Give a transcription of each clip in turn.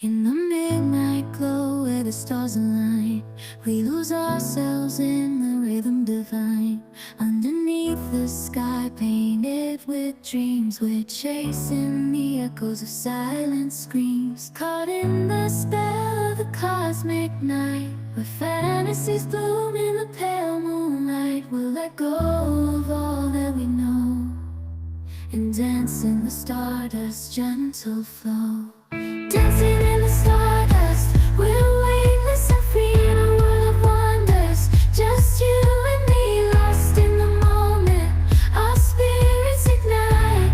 In the midnight glow where the stars align, we lose ourselves in the rhythm divine. Underneath the sky painted with dreams, we're chasing the echoes of silent screams. Caught in the spell of the cosmic night, where fantasies bloom in the pale moonlight. We'll let go of all that we know and dance in the stardust's gentle flow. Dancing in the stardust, we're weightless and free in a world of wonders. Just you and me, lost in the moment. Our spirits ignite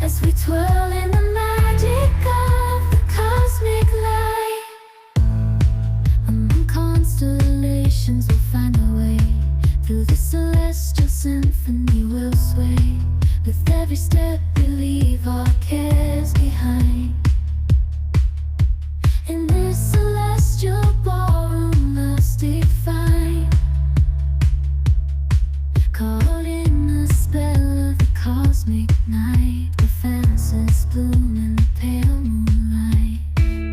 as we twirl in the magic of the cosmic light. Among constellations we'll find our way. Through the celestial symphony we'll sway. With every step we leave our cares behind. In this celestial ballroom love's defined. Caught in the spell of the cosmic night, where fantasies bloom in the pale moonlight.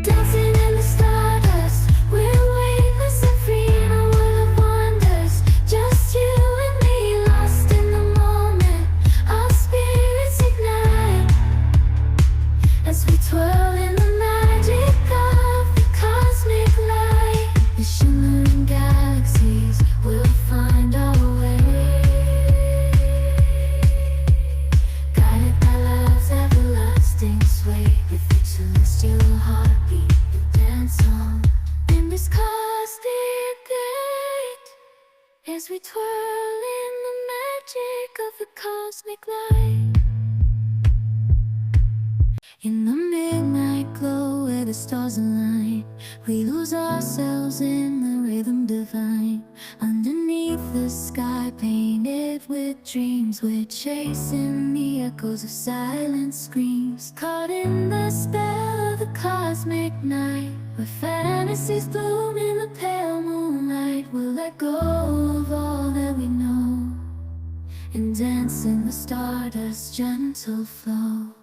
Dancing in the stardust, we're weightless and free in a world of wonders. Just you and me, lost in the moment. Our spirits ignite as we twirl in the magic of the cosmic light. The shimmering galaxies will find our way, guided by love's everlasting sway. With each celestial heartbeat we dance on in this cosmic gate, as we twirl in the magic of the cosmic light. In the midnight glow where the stars align, we lose ourselves in the rhythm divine. Underneath the sky painted with dreams, we're chasing the echoes of silent screams. Caught in the spell of the cosmic night, where fantasies bloom in the pale moonlight. We'll let go of all that we know and dance in the stardust's gentle flow.